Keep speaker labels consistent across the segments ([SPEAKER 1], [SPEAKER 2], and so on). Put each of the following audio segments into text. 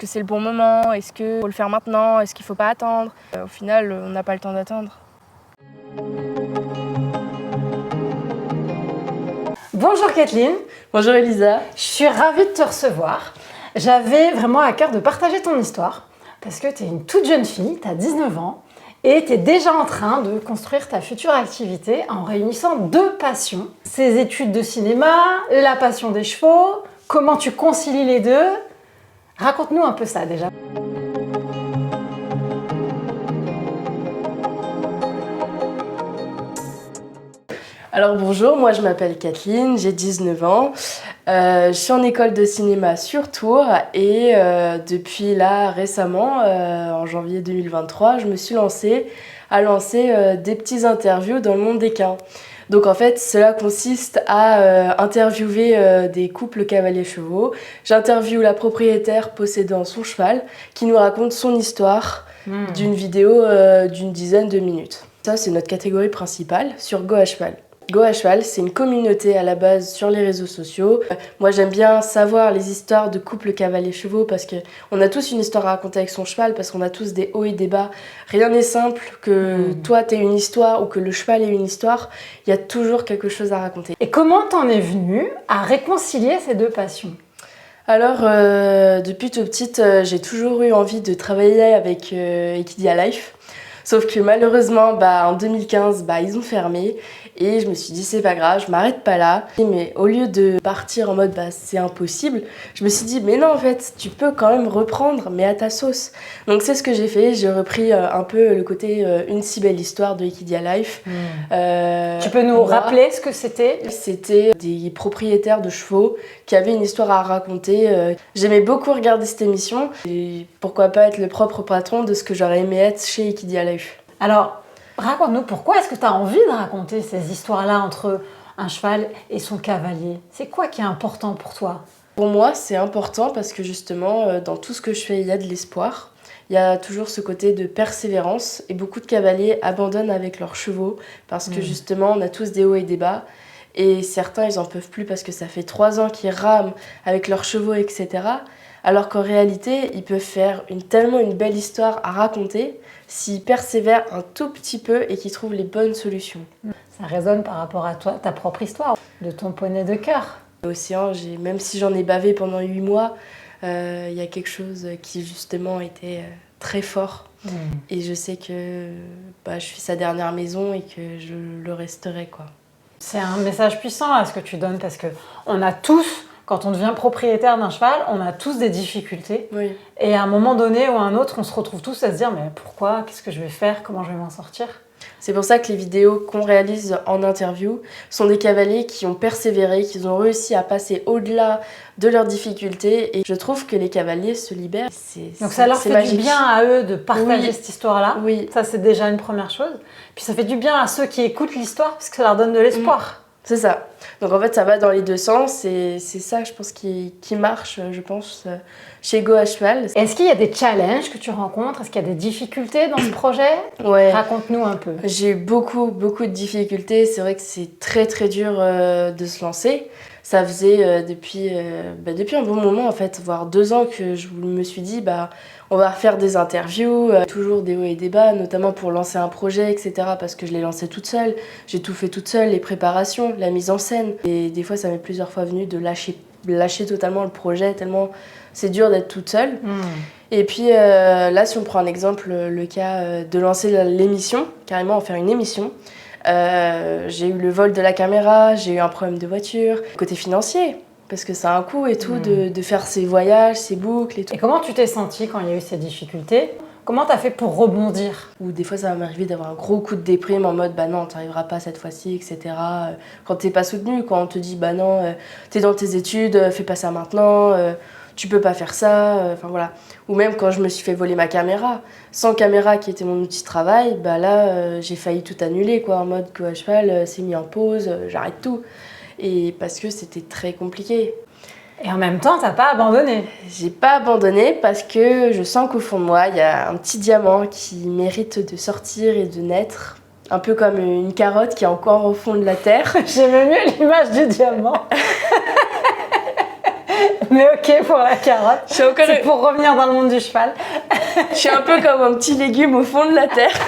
[SPEAKER 1] que c'est le bon moment? Est-ce qu'il faut le faire maintenant? Est-ce qu'il ne faut pas attendre? Au final, on n'a pas le temps d'attendre.
[SPEAKER 2] Bonjour Kathleen.
[SPEAKER 3] Bonjour Elisa.
[SPEAKER 2] Je suis ravie de te recevoir. J'avais vraiment à cœur de partager ton histoire parce que tu es une toute jeune fille, tu as 19 ans et tu es déjà en train de construire ta future activité en réunissant deux passions. Ces études de cinéma, la passion des chevaux, comment tu concilies les deux? Raconte-nous un peu ça déjà.
[SPEAKER 3] Alors bonjour, moi je m'appelle Kathleen, j'ai 19 ans. Je suis en école de cinéma sur Tours et depuis là récemment, en janvier 2023, je me suis lancée à lancer des petits interviews dans le monde équin. Donc en fait, cela consiste à interviewer des couples cavaliers-chevaux. J'interviewe la propriétaire possédant son cheval qui nous raconte son histoire d'une vidéo d'une dizaine de minutes. Ça, c'est notre catégorie principale sur Go à Cheval. Go à Cheval, c'est une communauté à la base sur les réseaux sociaux. Moi, j'aime bien savoir les histoires de couples cavaliers-chevaux parce qu'on a tous une histoire à raconter avec son cheval, parce qu'on a tous des hauts et des bas. Rien n'est simple que toi, t'aies une histoire ou que le cheval ait une histoire. Il y a toujours quelque chose à raconter.
[SPEAKER 2] Et comment t'en es venue à réconcilier ces deux passions?
[SPEAKER 3] Alors, depuis toute petite, j'ai toujours eu envie de travailler avec Equidia Life. Sauf que malheureusement, en 2015, ils ont fermé et je me suis dit c'est pas grave, je m'arrête pas là. Mais au lieu de partir en mode c'est impossible, je me suis dit mais non en fait, tu peux quand même reprendre mais à ta sauce. Donc c'est ce que j'ai fait, j'ai repris un peu le côté une si belle histoire de Equidia Life.
[SPEAKER 2] Tu peux nous rappeler ce que c'était?
[SPEAKER 3] C'était des propriétaires de chevaux qui avaient une histoire à raconter. J'aimais beaucoup regarder cette émission et pourquoi pas être le propre patron de ce que j'aurais aimé être chez Equidia Life.
[SPEAKER 2] Alors, raconte-nous, pourquoi est-ce que tu as envie de raconter ces histoires-là entre un cheval et son cavalier? C'est quoi qui est important pour toi?
[SPEAKER 3] Pour moi, c'est important parce que justement, dans tout ce que je fais, il y a de l'espoir. Il y a toujours ce côté de persévérance et beaucoup de cavaliers abandonnent avec leurs chevaux parce que justement, on a tous des hauts et des bas. Et certains, ils en peuvent plus parce que ça fait 3 ans qu'ils rament avec leurs chevaux, etc. Alors qu'en réalité, ils peuvent faire tellement une belle histoire à raconter s'ils persévèrent un tout petit peu et qu'ils trouvent les bonnes solutions.
[SPEAKER 2] Ça résonne par rapport à toi, ta propre histoire, de ton poney de cœur.
[SPEAKER 3] L'océan, même si j'en ai bavé pendant 8 mois, il y a quelque chose qui justement était très fort. Et je sais que je suis sa dernière maison et que je le resterai, quoi.
[SPEAKER 2] C'est un message puissant à ce que tu donnes parce qu'on a tous, quand on devient propriétaire d'un cheval, on a tous des difficultés.
[SPEAKER 3] Oui.
[SPEAKER 2] Et à un moment donné ou à un autre, on se retrouve tous à se dire mais pourquoi? Qu'est-ce que je vais faire? Comment je vais m'en sortir?
[SPEAKER 3] C'est pour ça que les vidéos qu'on réalise en interview sont des cavaliers qui ont persévéré, qui ont réussi à passer au-delà de leurs difficultés. Et je trouve que les cavaliers se libèrent.
[SPEAKER 2] Donc ça leur fait
[SPEAKER 3] magique.
[SPEAKER 2] Du bien à eux de partager cette histoire-là.
[SPEAKER 3] Oui.
[SPEAKER 2] Ça, c'est déjà une première chose. Puis ça fait du bien à ceux qui écoutent l'histoire parce que ça leur donne de l'espoir.
[SPEAKER 3] C'est ça. Donc en fait, ça va dans les deux sens et c'est ça, je pense, qui marche, chez Go à Cheval.
[SPEAKER 2] Est-ce qu'il y a des challenges que tu rencontres? Est-ce qu'il y a des difficultés dans ce projet?
[SPEAKER 3] Ouais.
[SPEAKER 2] Raconte-nous un peu.
[SPEAKER 3] J'ai eu beaucoup de difficultés. C'est vrai que c'est très dur de se lancer. Ça faisait depuis un bon moment, en fait, voire 2 ans que je me suis dit, on va faire des interviews, toujours des hauts et des bas, notamment pour lancer un projet, etc. Parce que je l'ai lancé toute seule. J'ai tout fait toute seule, les préparations, la mise en scène. Et des fois, ça m'est plusieurs fois venu de lâcher totalement le projet, tellement c'est dur d'être toute seule. Et puis là, si on prend un exemple, le cas de lancer l'émission, carrément en faire une émission, j'ai eu le vol de la caméra, j'ai eu un problème de voiture, côté financier, parce que ça a un coût et tout, de faire ses voyages, ses boucles et tout.
[SPEAKER 2] Et comment tu t'es sentie quand il y a eu ces difficultés? Comment t'as fait pour rebondir?
[SPEAKER 3] Ou des fois, ça va m'arriver d'avoir un gros coup de déprime en mode non, t'arriveras pas cette fois-ci, etc. Quand t'es pas soutenu, quand on te dit non, t'es dans tes études, fais pas ça maintenant, tu peux pas faire ça, enfin voilà. Ou même quand je me suis fait voler ma caméra, sans caméra qui était mon outil de travail, là j'ai failli tout annuler, quoi, en mode Go à Cheval s'est mis en pause, j'arrête tout. Et parce que c'était très compliqué.
[SPEAKER 2] Et en même temps, t'as pas abandonné.
[SPEAKER 3] J'ai pas abandonné parce que je sens qu'au fond de moi, il y a un petit diamant qui mérite de sortir et de naître. Un peu comme une carotte qui est encore au fond de la terre.
[SPEAKER 2] J'aimais mieux l'image du diamant. Mais ok pour la carotte. C'est pour revenir dans le monde du cheval.
[SPEAKER 3] Je suis un peu comme un petit légume au fond de la terre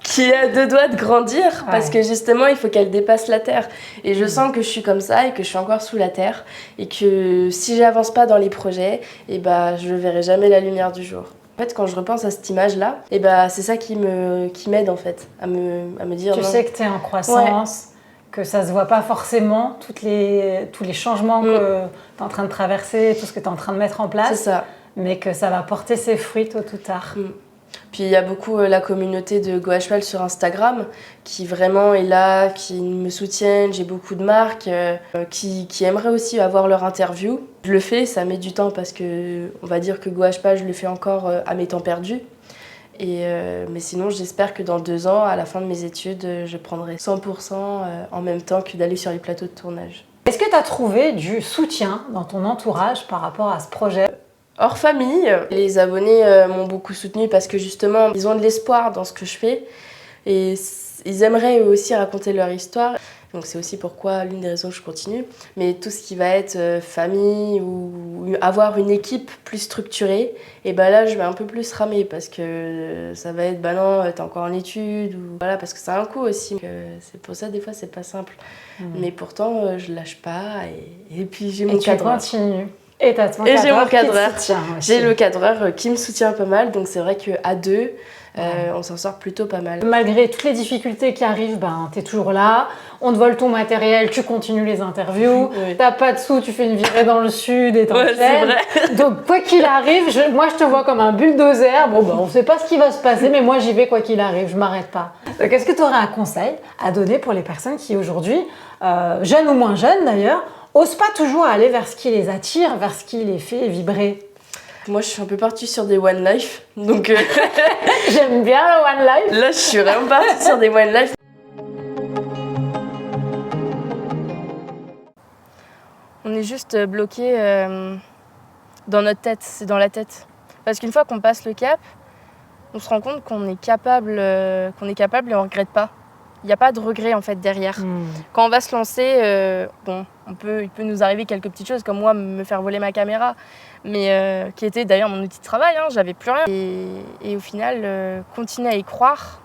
[SPEAKER 3] qui a 2 doigts de grandir parce que justement il faut qu'elle dépasse la terre. Et je sens que je suis comme ça et que je suis encore sous la terre et que si j'avance pas dans les projets, et bah, je ne verrai jamais la lumière du jour. En fait, quand je repense à cette image-là, et bah, c'est ça qui m'aide en fait à me dire.
[SPEAKER 2] Tu sais que tu es en croissance. Que ça se voit pas forcément, tous les changements que tu es en train de traverser, tout ce que tu es en train de mettre en place.
[SPEAKER 3] C'est ça.
[SPEAKER 2] Mais que ça va porter ses fruits tôt ou tard.
[SPEAKER 3] Puis il y a beaucoup la communauté de Go à Cheval sur Instagram qui vraiment est là, qui me soutiennent. J'ai beaucoup de marques qui aimeraient aussi avoir leur interview. Je le fais, ça met du temps parce que on va dire que Go à Cheval, je le fais encore à mes temps perdus. Mais sinon, j'espère que dans 2 ans, à la fin de mes études, je prendrai 100% en même temps que d'aller sur les plateaux de tournage.
[SPEAKER 2] Est-ce que tu as trouvé du soutien dans ton entourage par rapport à ce projet ?
[SPEAKER 3] Hors famille, les abonnés m'ont beaucoup soutenue parce que justement, ils ont de l'espoir dans ce que je fais et ils aimeraient eux aussi raconter leur histoire. Donc c'est aussi pourquoi l'une des raisons que je continue. Mais tout ce qui va être famille ou avoir une équipe plus structurée, et ben là je vais un peu plus ramer parce que ça va être bah non, t'es encore en études ou voilà, parce que ça a un coût aussi. Donc, c'est pour ça des fois c'est pas simple. Mais pourtant je lâche pas et puis j'ai mon cadreur.
[SPEAKER 2] Tu continues. Et t'as ton
[SPEAKER 3] j'ai mon cadreur.
[SPEAKER 2] J'ai
[SPEAKER 3] le cadreur qui me soutient pas mal, donc c'est vrai qu'à 2, on s'en sort plutôt pas mal.
[SPEAKER 2] Malgré toutes les difficultés qui arrivent, t'es toujours là, on te vole ton matériel, tu continues les interviews, t'as pas de sous, tu fais une virée dans le sud et t'enchaînes.
[SPEAKER 3] C'est vrai.
[SPEAKER 2] Donc quoi qu'il arrive, moi je te vois comme un bulldozer, on sait pas ce qui va se passer, mais moi j'y vais quoi qu'il arrive, je m'arrête pas. Donc est-ce que tu aurais un conseil à donner pour les personnes qui aujourd'hui, jeunes ou moins jeunes d'ailleurs, osent pas toujours aller vers ce qui les attire, vers ce qui les fait vibrer?
[SPEAKER 3] Moi, je suis un peu partie sur des One Life, donc
[SPEAKER 2] j'aime bien le One Life.
[SPEAKER 3] Là, je suis vraiment partie sur des One Life.
[SPEAKER 1] On est juste bloqué dans notre tête, c'est dans la tête. Parce qu'une fois qu'on passe le cap, on se rend compte qu'on est capable et on ne regrette pas. Il n'y a pas de regret en fait derrière. Quand on va se lancer, il peut nous arriver quelques petites choses comme moi, me faire voler ma caméra, mais qui était d'ailleurs mon outil de travail, j'avais plus rien. Et au final, continuer à y croire,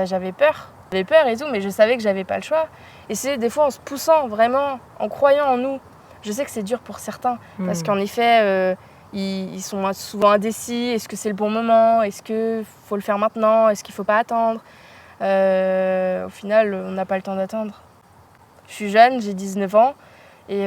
[SPEAKER 1] j'avais peur. J'avais peur et tout, mais je savais que j'avais pas le choix. Et c'est des fois en se poussant vraiment, en croyant en nous. Je sais que c'est dur pour certains, parce qu'en effet, ils sont souvent indécis. Est-ce que c'est le bon moment? Est-ce qu'il faut le faire maintenant? Est-ce qu'il ne faut pas attendre? Au final, on n'a pas le temps d'attendre. Je suis jeune, j'ai 19 ans et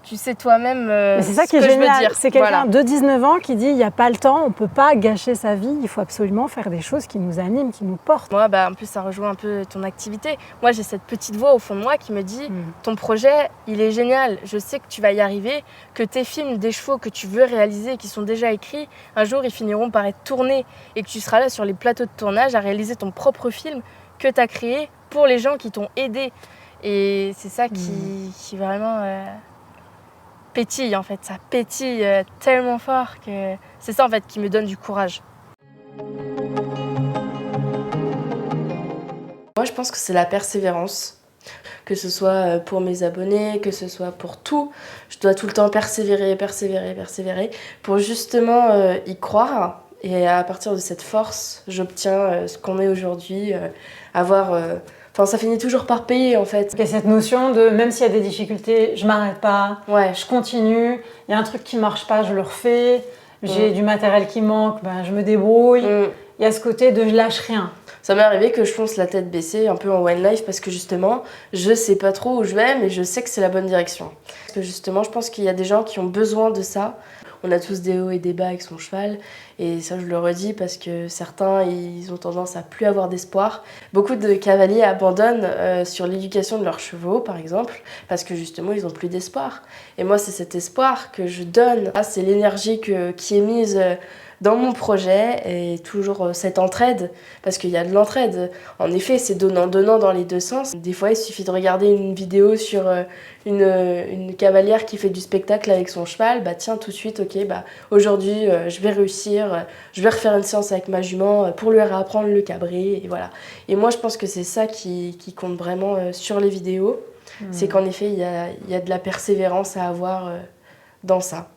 [SPEAKER 1] tu sais toi-même
[SPEAKER 2] c'est ça
[SPEAKER 1] ce
[SPEAKER 2] qui est
[SPEAKER 1] que
[SPEAKER 2] génial.
[SPEAKER 1] je veux dire.
[SPEAKER 2] C'est quelqu'un de 19 ans qui dit il n'y a pas le temps, on ne peut pas gâcher sa vie, il faut absolument faire des choses qui nous animent, qui nous portent.
[SPEAKER 1] Moi, en plus, ça rejoint un peu ton activité. Moi, j'ai cette petite voix au fond de moi qui me dit ton projet, il est génial, je sais que tu vas y arriver, que tes films, des chevaux que tu veux réaliser, qui sont déjà écrits, un jour, ils finiront par être tournés et que tu seras là sur les plateaux de tournage à réaliser ton propre film que tu as créé pour les gens qui t'ont aidé. Et c'est ça qui vraiment pétille en fait, ça pétille tellement fort que c'est ça en fait qui me donne du courage.
[SPEAKER 3] Moi je pense que c'est la persévérance, que ce soit pour mes abonnés, que ce soit pour tout. Je dois tout le temps persévérer pour justement y croire. Et à partir de cette force, j'obtiens ce qu'on est aujourd'hui, Enfin, ça finit toujours par payer, en fait.
[SPEAKER 2] Il y a cette notion de, même s'il y a des difficultés, je m'arrête pas, je continue. Il y a un truc qui marche pas, je le refais. J'ai du matériel qui manque, je me débrouille. Il y a ce côté de je lâche rien.
[SPEAKER 3] Ça m'est arrivé que je fonce la tête baissée, un peu en one life, parce que justement, je sais pas trop où je vais, mais je sais que c'est la bonne direction. Parce que justement, je pense qu'il y a des gens qui ont besoin de ça. On a tous des hauts et des bas avec son cheval, et ça je le redis parce que certains ils ont tendance à plus avoir d'espoir. Beaucoup de cavaliers abandonnent sur l'éducation de leurs chevaux par exemple, parce que justement ils n'ont plus d'espoir. Et moi c'est cet espoir que je donne, c'est l'énergie qui est mise dans mon projet et toujours cette entraide, parce qu'il y a de l'entraide. En effet, c'est donnant-donnant dans les deux sens. Des fois, il suffit de regarder une vidéo sur une cavalière qui fait du spectacle avec son cheval. Tiens, tout de suite, aujourd'hui, je vais réussir, je vais refaire une séance avec ma jument pour lui réapprendre le cabré, et voilà. Et moi, je pense que c'est ça qui compte vraiment sur les vidéos. C'est qu'en effet, il y a de la persévérance à avoir dans ça.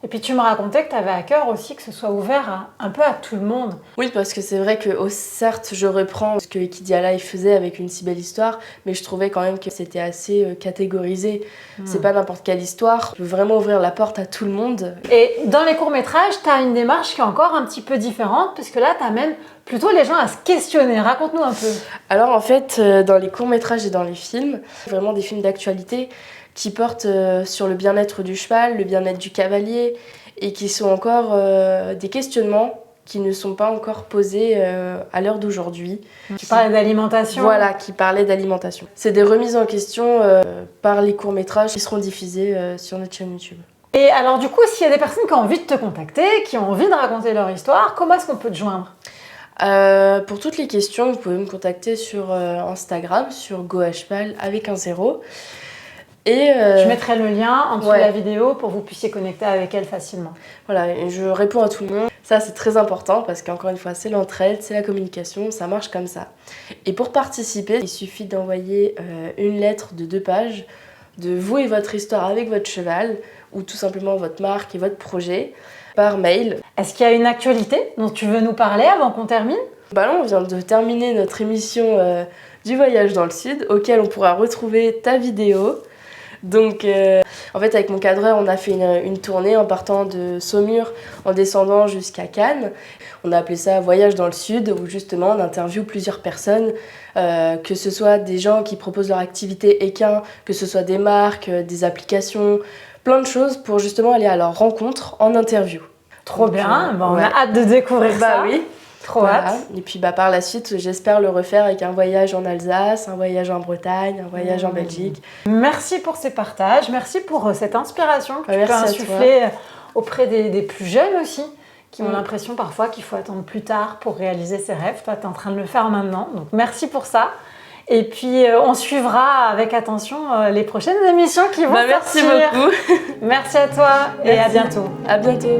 [SPEAKER 2] Et puis tu me racontais que tu avais à cœur aussi que ce soit ouvert un peu à tout le monde.
[SPEAKER 3] Oui, parce que c'est vrai que certes, je reprends ce que Equidia Live faisait avec Une si belle histoire, mais je trouvais quand même que c'était assez catégorisé. C'est pas n'importe quelle histoire. Je veux vraiment ouvrir la porte à tout le monde.
[SPEAKER 2] Et dans les courts-métrages, tu as une démarche qui est encore un petit peu différente, parce que là, tu amènes plutôt les gens à se questionner. Raconte-nous un peu.
[SPEAKER 3] Alors en fait, dans les courts-métrages et dans les films, vraiment des films d'actualité qui portent sur le bien-être du cheval, le bien-être du cavalier, et qui sont encore des questionnements qui ne sont pas encore posés à l'heure d'aujourd'hui.
[SPEAKER 2] Tu parlais d'alimentation.
[SPEAKER 3] Voilà, qui parlaient d'alimentation. C'est des remises en question par les courts-métrages qui seront diffusés sur notre chaîne YouTube.
[SPEAKER 2] Et alors du coup, s'il y a des personnes qui ont envie de te contacter, qui ont envie de raconter leur histoire, comment est-ce qu'on peut te joindre ?
[SPEAKER 3] Pour toutes les questions, vous pouvez me contacter sur Instagram, sur GoAcheval avec un 0. Et
[SPEAKER 2] je mettrai le lien en dessous de la vidéo pour que vous puissiez connecter avec elle facilement.
[SPEAKER 3] Voilà, et je réponds à tout le monde. Ça, c'est très important parce qu'encore une fois, c'est l'entraide, c'est la communication, ça marche comme ça. Et pour participer, il suffit d'envoyer une lettre de 2 pages de vous et votre histoire avec votre cheval ou tout simplement votre marque et votre projet par mail.
[SPEAKER 2] Est-ce qu'il y a une actualité dont tu veux nous parler avant qu'on termine ?
[SPEAKER 3] Bah là, on vient de terminer notre émission du voyage dans le sud, auquel on pourra retrouver ta vidéo. Donc, en fait, avec mon cadreur, on a fait une tournée en partant de Saumur, en descendant jusqu'à Cannes. On a appelé ça Voyage dans le Sud, où justement, on interviewe plusieurs personnes, que ce soit des gens qui proposent leur activité équin, que ce soit des marques, des applications, plein de choses pour justement aller à leur rencontre en interview.
[SPEAKER 2] Trop bien, on a hâte de découvrir ça.
[SPEAKER 3] Bah oui.
[SPEAKER 2] Trop hâte.
[SPEAKER 3] Et puis par la suite, j'espère le refaire avec un voyage en Alsace, un voyage en Bretagne, un voyage en Belgique.
[SPEAKER 2] Merci pour ces partages, merci pour cette inspiration que tu peux
[SPEAKER 3] merci
[SPEAKER 2] insuffler auprès des plus jeunes aussi, qui ont l'impression parfois qu'il faut attendre plus tard pour réaliser ses rêves. Toi, tu es en train de le faire maintenant, donc merci pour ça. Et puis, on suivra avec attention les prochaines émissions qui vont sortir.
[SPEAKER 3] Merci beaucoup.
[SPEAKER 2] Merci à toi et à bientôt.
[SPEAKER 3] À bientôt.